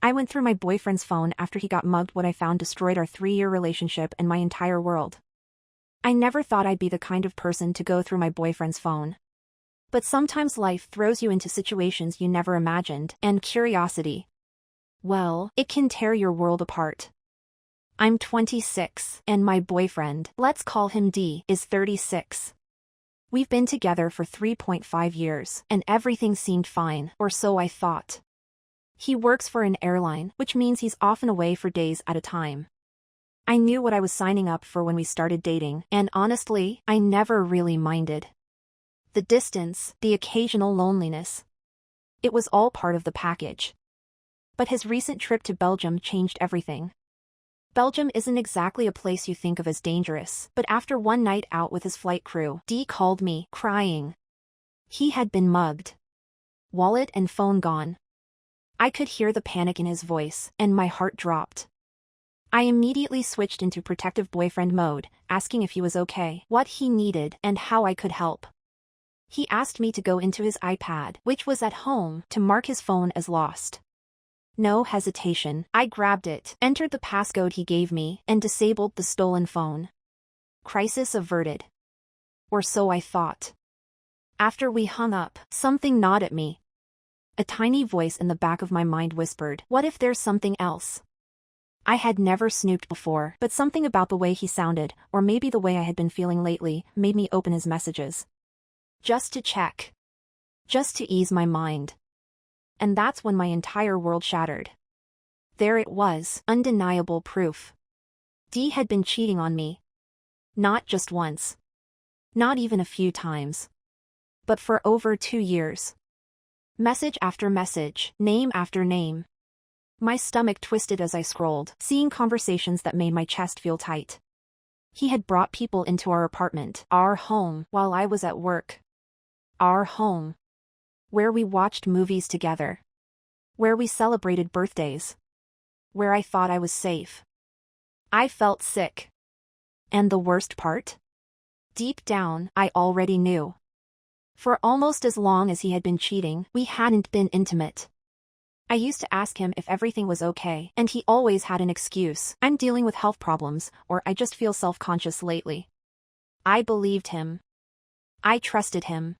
I went through my boyfriend's phone after he got mugged. What I found destroyed our 3-year relationship and my entire world. I never thought I'd be the kind of person to go through my boyfriend's phone. But sometimes life throws you into situations you never imagined, and curiosity, well, it can tear your world apart. I'm 26, and my boyfriend, let's call him D, is 36. We've been together for 3.5 years, and everything seemed fine, or so I thought. He works for an airline, which means he's often away for days at a time. I knew what I was signing up for when we started dating, and honestly, I never really minded. The distance, the occasional loneliness. It was all part of the package. But his recent trip to Belgium changed everything. Belgium isn't exactly a place you think of as dangerous, but after one night out with his flight crew, D called me, crying. He had been mugged. Wallet and phone gone. I could hear the panic in his voice, and my heart dropped. I immediately switched into protective boyfriend mode, asking if he was okay, what he needed, and how I could help. He asked me to go into his iPad, which was at home, to mark his phone as lost. No hesitation, I grabbed it, entered the passcode he gave me, and disabled the stolen phone. Crisis averted. Or so I thought. After we hung up, something gnawed at me. A tiny voice in the back of my mind whispered, what if there's something else? I had never snooped before, but something about the way he sounded, or maybe the way I had been feeling lately, made me open his messages. Just to check. Just to ease my mind. And that's when my entire world shattered. There it was, undeniable proof. D had been cheating on me. Not just once. Not even a few times. But for over 2 years. Message after message, name after name. My stomach twisted as I scrolled, seeing conversations that made my chest feel tight. He had brought people into our apartment, our home, while I was at work. Our home. Where we watched movies together. Where we celebrated birthdays. Where I thought I was safe. I felt sick. And the worst part? Deep down, I already knew. For almost as long as he had been cheating, we hadn't been intimate. I used to ask him if everything was okay, and he always had an excuse. I'm dealing with health problems, or I just feel self-conscious lately. I believed him. I trusted him.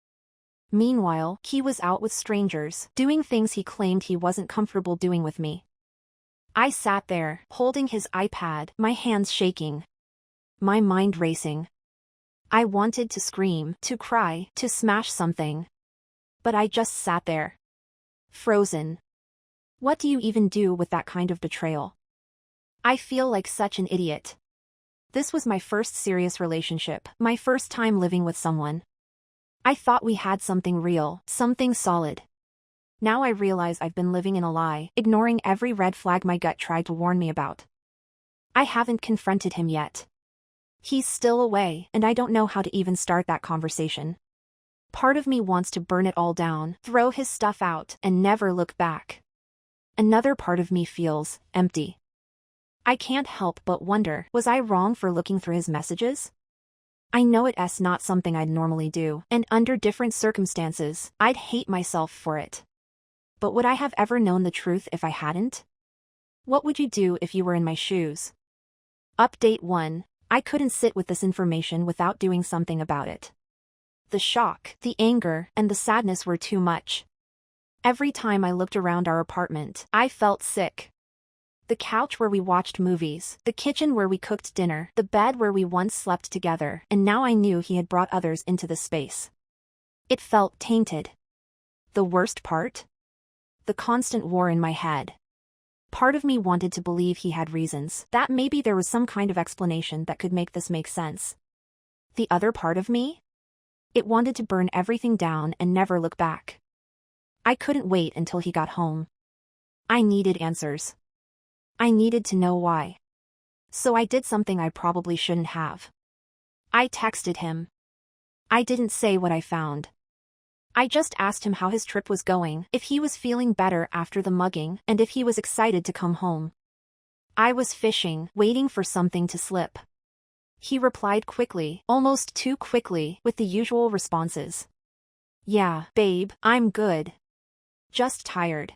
Meanwhile, he was out with strangers, doing things he claimed he wasn't comfortable doing with me. I sat there, holding his iPad, my hands shaking. My mind racing. I wanted to scream, to cry, to smash something. But I just sat there. Frozen. What do you even do with that kind of betrayal? I feel like such an idiot. This was my first serious relationship, my first time living with someone. I thought we had something real, something solid. Now I realize I've been living in a lie, ignoring every red flag my gut tried to warn me about. I haven't confronted him yet. He's still away, and I don't know how to even start that conversation. Part of me wants to burn it all down, throw his stuff out, and never look back. Another part of me feels empty. I can't help but wonder, was I wrong for looking through his messages? I know it's not something I'd normally do, and under different circumstances, I'd hate myself for it. But would I have ever known the truth if I hadn't? What would you do if you were in my shoes? Update 1. I couldn't sit with this information without doing something about it. The shock, the anger, and the sadness were too much. Every time I looked around our apartment, I felt sick. The couch where we watched movies, the kitchen where we cooked dinner, the bed where we once slept together, and now I knew he had brought others into the space. It felt tainted. The worst part? The constant war in my head. Part of me wanted to believe he had reasons, that maybe there was some kind of explanation that could make this make sense. The other part of me? It wanted to burn everything down and never look back. I couldn't wait until he got home. I needed answers. I needed to know why. So I did something I probably shouldn't have. I texted him. I didn't say what I found. I just asked him how his trip was going, if he was feeling better after the mugging, and if he was excited to come home. I was fishing, waiting for something to slip. He replied quickly, almost too quickly, with the usual responses. Yeah, babe, I'm good. Just tired.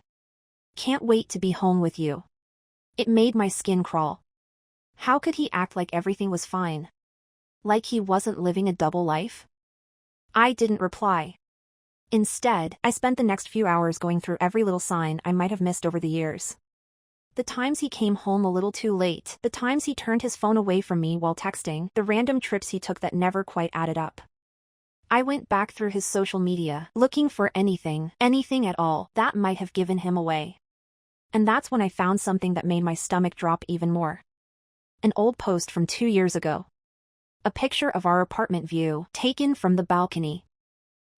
Can't wait to be home with you. It made my skin crawl. How could he act like everything was fine? Like he wasn't living a double life? I didn't reply. Instead, I spent the next few hours going through every little sign I might have missed over the years. The times he came home a little too late, the times he turned his phone away from me while texting, the random trips he took that never quite added up. I went back through his social media, looking for anything at all, that might have given him away. And that's when I found something that made my stomach drop even more. An old post from 2 years ago. A picture of our apartment view, taken from the balcony.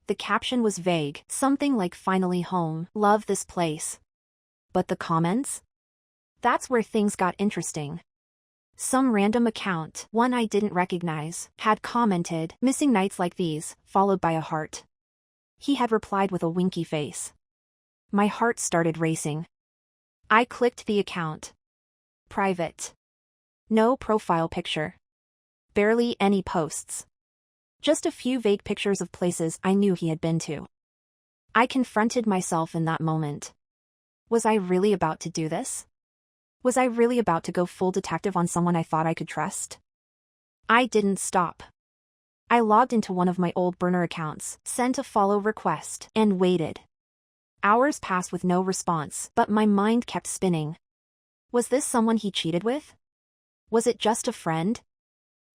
The caption was vague, something like "finally home, love this place." But the comments? That's where things got interesting. Some random account, one I didn't recognize, had commented, "Missing nights like these," followed by a heart. He had replied with a winky face. My heart started racing. I clicked the account. Private. No profile picture. Barely any posts. Just a few vague pictures of places I knew he had been to. I confronted myself in that moment. Was I really about to do this? Was I really about to go full detective on someone I thought I could trust? I didn't stop. I logged into one of my old burner accounts, sent a follow request, and waited. Hours passed with no response, but my mind kept spinning. Was this someone he cheated with? Was it just a friend?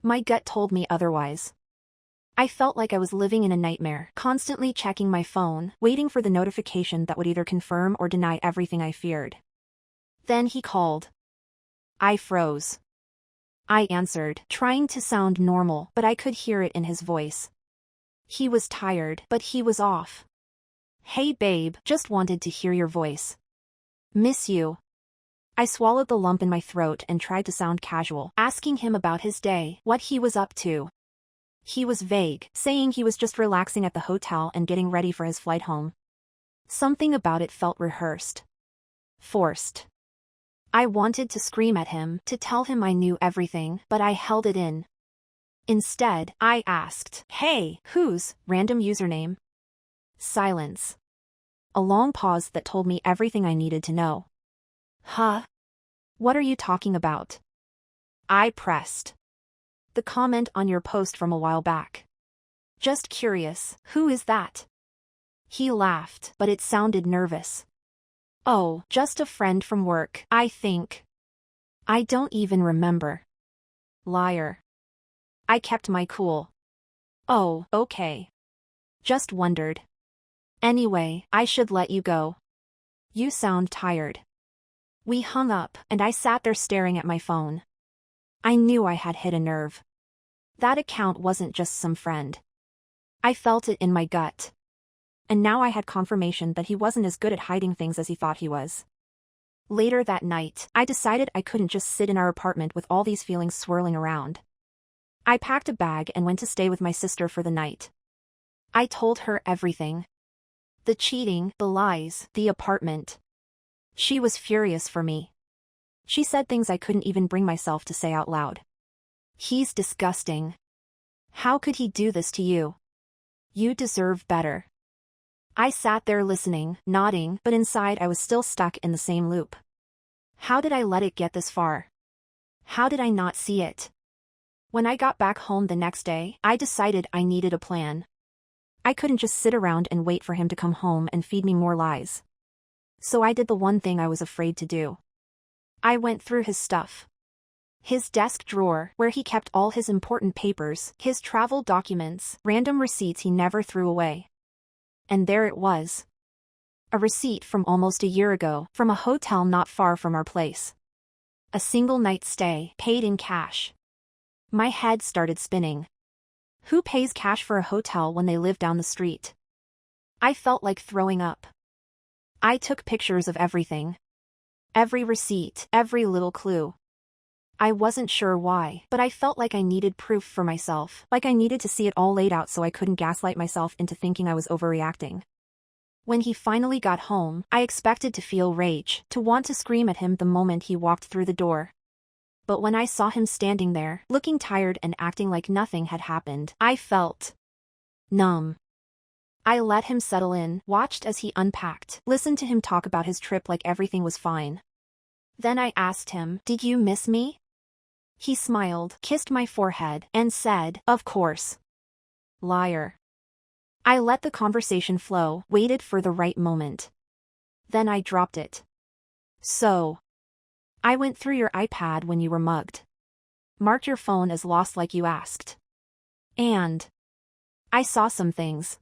My gut told me otherwise. I felt like I was living in a nightmare, constantly checking my phone, waiting for the notification that would either confirm or deny everything I feared. Then he called. I froze. I answered, trying to sound normal, but I could hear it in his voice. He was tired, but he was off. "Hey babe, just wanted to hear your voice. Miss you." I swallowed the lump in my throat and tried to sound casual, asking him about his day, what he was up to. He was vague, saying he was just relaxing at the hotel and getting ready for his flight home. Something about it felt rehearsed. Forced. I wanted to scream at him, to tell him I knew everything, but I held it in. Instead, I asked, "Hey, whose random username?" Silence. A long pause that told me everything I needed to know. Huh? What are you talking about? I pressed. The comment on your post from a while back. Just curious, who is that? He laughed, but it sounded nervous. Oh, just a friend from work, I think. I don't even remember. Liar. I kept my cool. Oh, okay. Just wondered. Anyway, I should let you go. You sound tired. We hung up, and I sat there staring at my phone. I knew I had hit a nerve. That account wasn't just some friend. I felt it in my gut. And now I had confirmation that he wasn't as good at hiding things as he thought he was. Later that night, I decided I couldn't just sit in our apartment with all these feelings swirling around. I packed a bag and went to stay with my sister for the night. I told her everything. The cheating, the lies, the apartment. She was furious for me. She said things I couldn't even bring myself to say out loud. He's disgusting. How could he do this to you? You deserve better. I sat there listening, nodding, but inside I was still stuck in the same loop. How did I let it get this far? How did I not see it? When I got back home the next day, I decided I needed a plan. I couldn't just sit around and wait for him to come home and feed me more lies. So I did the one thing I was afraid to do. I went through his stuff. His desk drawer, where he kept all his important papers, his travel documents, random receipts he never threw away. And there it was. A receipt from almost a year ago, from a hotel not far from our place. A single night stay, paid in cash. My head started spinning. Who pays cash for a hotel when they live down the street? I felt like throwing up. I took pictures of everything. Every receipt, every little clue. I wasn't sure why, but I felt like I needed proof for myself, like I needed to see it all laid out so I couldn't gaslight myself into thinking I was overreacting. When he finally got home, I expected to feel rage, to want to scream at him the moment he walked through the door. But when I saw him standing there, looking tired and acting like nothing had happened, I felt numb. I let him settle in, watched as he unpacked, listened to him talk about his trip like everything was fine. Then I asked him, "Did you miss me?" He smiled, kissed my forehead, and said, "Of course." Liar. I let the conversation flow, waited for the right moment. Then I dropped it. "So, I went through your iPad when you were mugged. Marked your phone as lost like you asked. And I saw some things."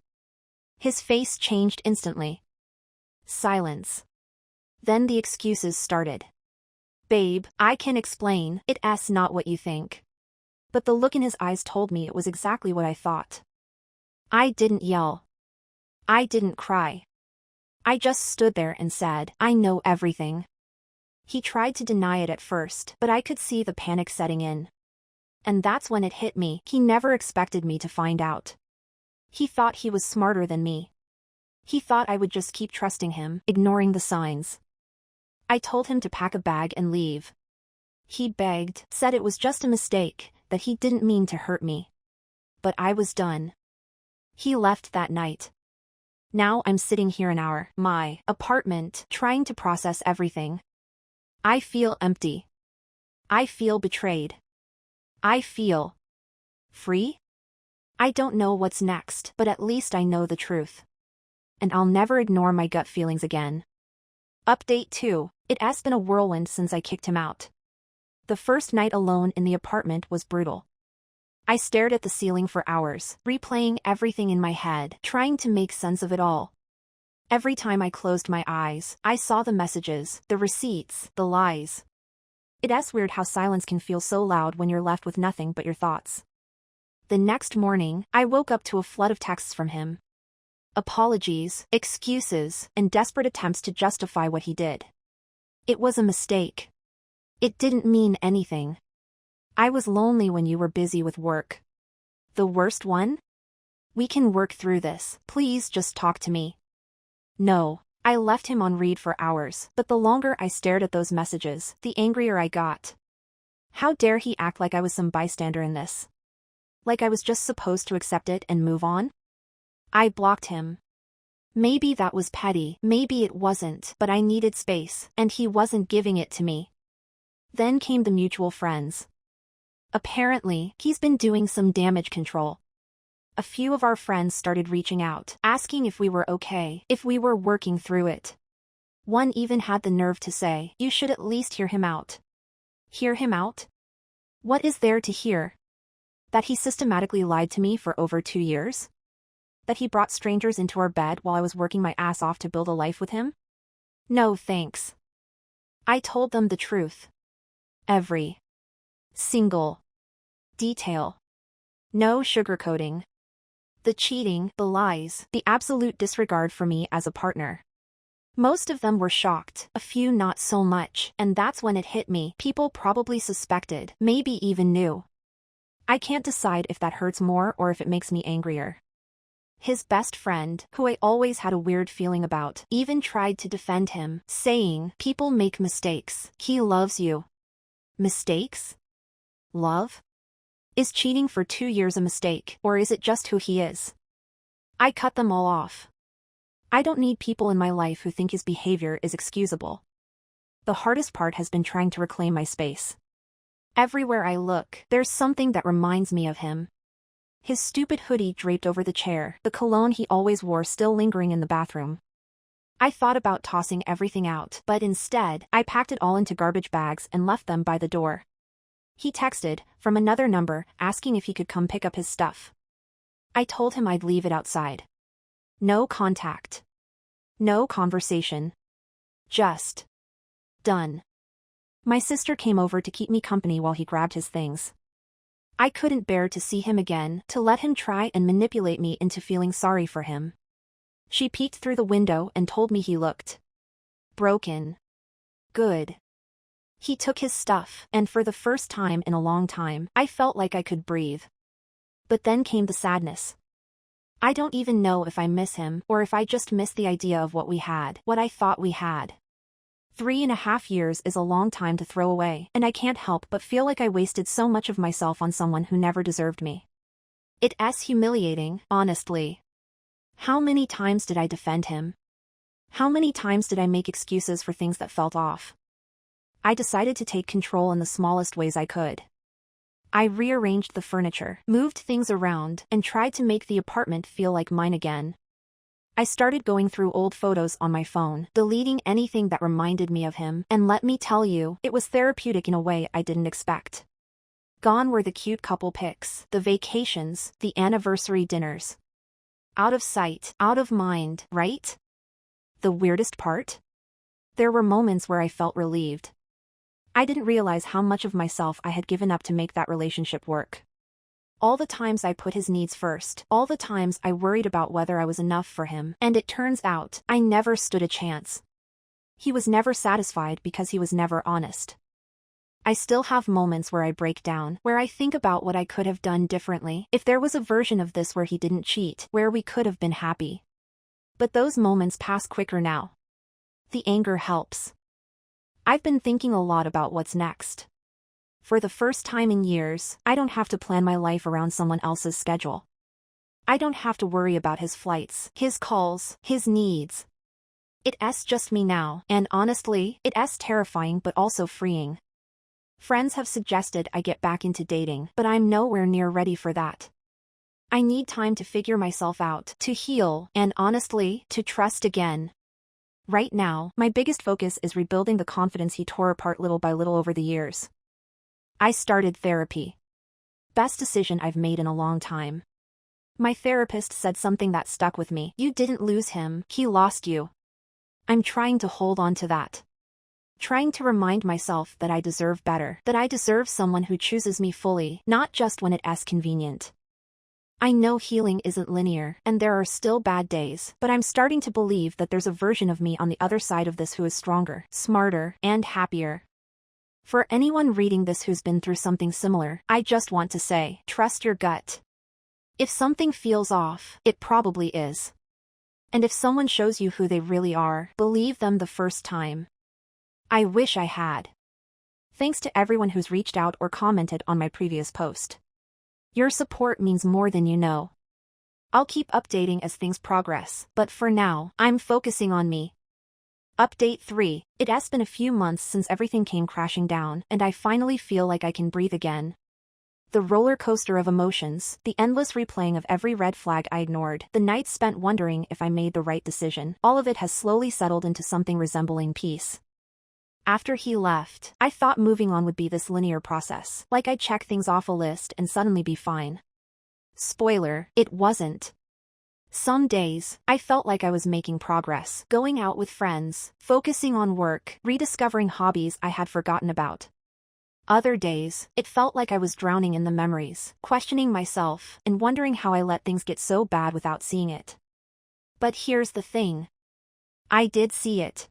His face changed instantly. Silence. Then the excuses started. "Babe, I can explain, it's not what you think." But the look in his eyes told me it was exactly what I thought. I didn't yell. I didn't cry. I just stood there and said, "I know everything." He tried to deny it at first, but I could see the panic setting in. And that's when it hit me, he never expected me to find out. He thought he was smarter than me. He thought I would just keep trusting him, ignoring the signs. I told him to pack a bag and leave. He begged, said it was just a mistake, that he didn't mean to hurt me. But I was done. He left that night. Now I'm sitting here in my apartment, trying to process everything. I feel empty. I feel betrayed. I feel free? I don't know what's next, but at least I know the truth. And I'll never ignore my gut feelings again. Update 2. It's been a whirlwind since I kicked him out. The first night alone in the apartment was brutal. I stared at the ceiling for hours, replaying everything in my head, trying to make sense of it all. Every time I closed my eyes, I saw the messages, the receipts, the lies. It's weird how silence can feel so loud when you're left with nothing but your thoughts. The next morning, I woke up to a flood of texts from him. Apologies, excuses, and desperate attempts to justify what he did. It was a mistake. It didn't mean anything. I was lonely when you were busy with work. The worst one? We can work through this, please just talk to me. No. I left him on read for hours, but the longer I stared at those messages, the angrier I got. How dare he act like I was some bystander in this? Like I was just supposed to accept it and move on? I blocked him. Maybe that was petty, maybe it wasn't, but I needed space, and he wasn't giving it to me. Then came the mutual friends. Apparently, he's been doing some damage control. A few of our friends started reaching out, asking if we were okay, if we were working through it. One even had the nerve to say, "You should at least hear him out." Hear him out? What is there to hear? That he systematically lied to me for over 2 years? That he brought strangers into our bed while I was working my ass off to build a life with him? No thanks. I told them the truth. Every single detail. No sugarcoating. The cheating, the lies, the absolute disregard for me as a partner. Most of them were shocked, a few not so much, and that's when it hit me. People probably suspected, maybe even knew. I can't decide if that hurts more or if it makes me angrier. His best friend, who I always had a weird feeling about, even tried to defend him, saying, "People make mistakes. He loves you." Mistakes? Love? Is cheating for 2 years a mistake, or is it just who he is? I cut them all off. I don't need people in my life who think his behavior is excusable. The hardest part has been trying to reclaim my space. Everywhere I look, there's something that reminds me of him. His stupid hoodie draped over the chair, the cologne he always wore still lingering in the bathroom. I thought about tossing everything out, but instead, I packed it all into garbage bags and left them by the door. He texted, from another number, asking if he could come pick up his stuff. I told him I'd leave it outside. No contact. No conversation. Just done. My sister came over to keep me company while he grabbed his things. I couldn't bear to see him again, to let him try and manipulate me into feeling sorry for him. She peeked through the window and told me he looked broken. Good. He took his stuff, and for the first time in a long time, I felt like I could breathe. But then came the sadness. I don't even know if I miss him, or if I just miss the idea of what we had, what I thought we had. 3.5 years is a long time to throw away, and I can't help but feel like I wasted so much of myself on someone who never deserved me. It's humiliating, honestly. How many times did I defend him? How many times did I make excuses for things that felt off? I decided to take control in the smallest ways I could. I rearranged the furniture, moved things around, and tried to make the apartment feel like mine again. I started going through old photos on my phone, deleting anything that reminded me of him, and let me tell you, it was therapeutic in a way I didn't expect. Gone were the cute couple pics, the vacations, the anniversary dinners. Out of sight, out of mind, right? The weirdest part? There were moments where I felt relieved. I didn't realize how much of myself I had given up to make that relationship work. All the times I put his needs first, all the times I worried about whether I was enough for him, and it turns out, I never stood a chance. He was never satisfied because he was never honest. I still have moments where I break down, where I think about what I could have done differently, if there was a version of this where he didn't cheat, where we could have been happy. But those moments pass quicker now. The anger helps. I've been thinking a lot about what's next. For the first time in years, I don't have to plan my life around someone else's schedule. I don't have to worry about his flights, his calls, his needs. It's just me now, and honestly, it's terrifying but also freeing. Friends have suggested I get back into dating, but I'm nowhere near ready for that. I need time to figure myself out, to heal, and honestly, to trust again. Right now, my biggest focus is rebuilding the confidence he tore apart little by little over the years. I started therapy. Best decision I've made in a long time. My therapist said something that stuck with me. You didn't lose him, he lost you. I'm trying to hold on to that. Trying to remind myself that I deserve better, that I deserve someone who chooses me fully, not just when it's convenient. I know healing isn't linear, and there are still bad days, but I'm starting to believe that there's a version of me on the other side of this who is stronger, smarter, and happier. For anyone reading this who's been through something similar, I just want to say, trust your gut. If something feels off, it probably is. And if someone shows you who they really are, believe them the first time. I wish I had. Thanks to everyone who's reached out or commented on my previous post. Your support means more than you know. I'll keep updating as things progress, but for now, I'm focusing on me. Update 3. It's been a few months since everything came crashing down, and I finally feel like I can breathe again. The roller coaster of emotions, the endless replaying of every red flag I ignored, the nights spent wondering if I made the right decision, all of it has slowly settled into something resembling peace. After he left, I thought moving on would be this linear process, like I'd check things off a list and suddenly be fine. Spoiler, it wasn't. Some days, I felt like I was making progress, going out with friends, focusing on work, rediscovering hobbies I had forgotten about. Other days, it felt like I was drowning in the memories, questioning myself, and wondering how I let things get so bad without seeing it. But here's the thing. I did see it.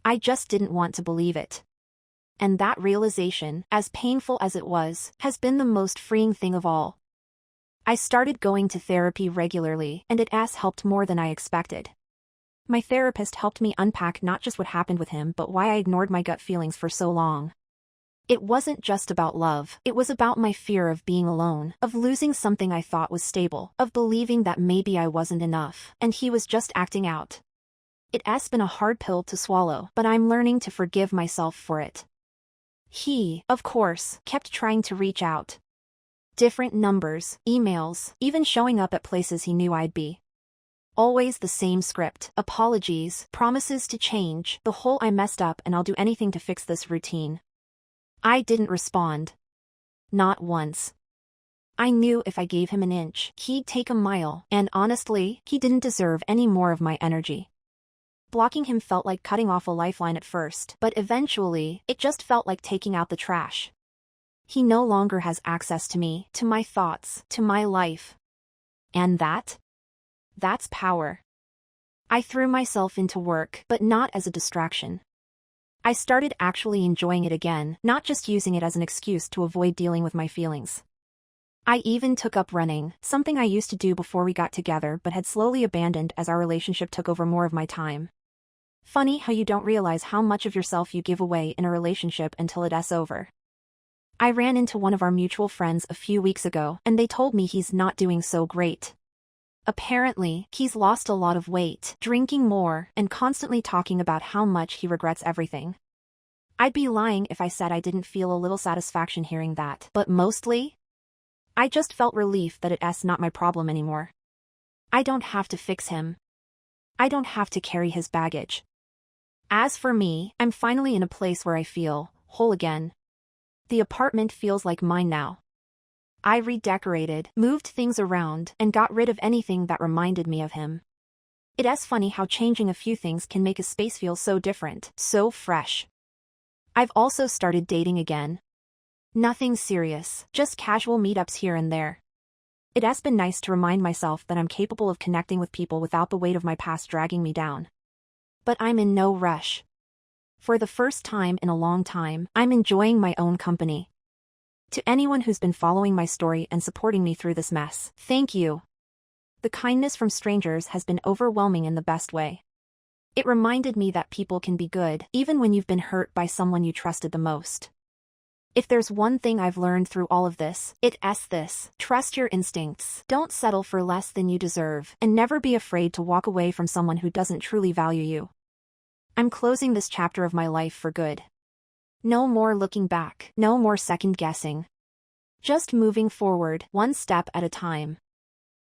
I just didn't want to believe it. And that realization, as painful as it was, has been the most freeing thing of all. I started going to therapy regularly, and it's helped more than I expected. My therapist helped me unpack not just what happened with him but why I ignored my gut feelings for so long. It wasn't just about love, it was about my fear of being alone, of losing something I thought was stable, of believing that maybe I wasn't enough, and he was just acting out. It's been a hard pill to swallow, but I'm learning to forgive myself for it. He, of course, kept trying to reach out. Different numbers, emails, even showing up at places he knew I'd be. Always the same script, apologies, promises to change, the whole I messed up and I'll do anything to fix this routine. I didn't respond. Not once. I knew if I gave him an inch, he'd take a mile, and honestly, he didn't deserve any more of my energy. Blocking him felt like cutting off a lifeline at first, but eventually, it just felt like taking out the trash. He no longer has access to me, to my thoughts, to my life. And that's power. I threw myself into work, but not as a distraction. I started actually enjoying it again, not just using it as an excuse to avoid dealing with my feelings. I even took up running, something I used to do before we got together but had slowly abandoned as our relationship took over more of my time. Funny how you don't realize how much of yourself you give away in a relationship until it's over. I ran into one of our mutual friends a few weeks ago, and they told me he's not doing so great. Apparently, he's lost a lot of weight, drinking more, and constantly talking about how much he regrets everything. I'd be lying if I said I didn't feel a little satisfaction hearing that, but mostly, I just felt relief that it's not my problem anymore. I don't have to fix him. I don't have to carry his baggage. As for me, I'm finally in a place where I feel whole again. The apartment feels like mine now. I redecorated, moved things around, and got rid of anything that reminded me of him. It's funny how changing a few things can make a space feel so different, so fresh. I've also started dating again. Nothing serious, just casual meetups here and there. It's been nice to remind myself that I'm capable of connecting with people without the weight of my past dragging me down. But I'm in no rush. For the first time in a long time, I'm enjoying my own company. To anyone who's been following my story and supporting me through this mess, thank you. The kindness from strangers has been overwhelming in the best way. It reminded me that people can be good, even when you've been hurt by someone you trusted the most. If there's one thing I've learned through all of this, it's this: trust your instincts, don't settle for less than you deserve, and never be afraid to walk away from someone who doesn't truly value you. I'm closing this chapter of my life for good. No more looking back, no more second guessing. Just moving forward, one step at a time.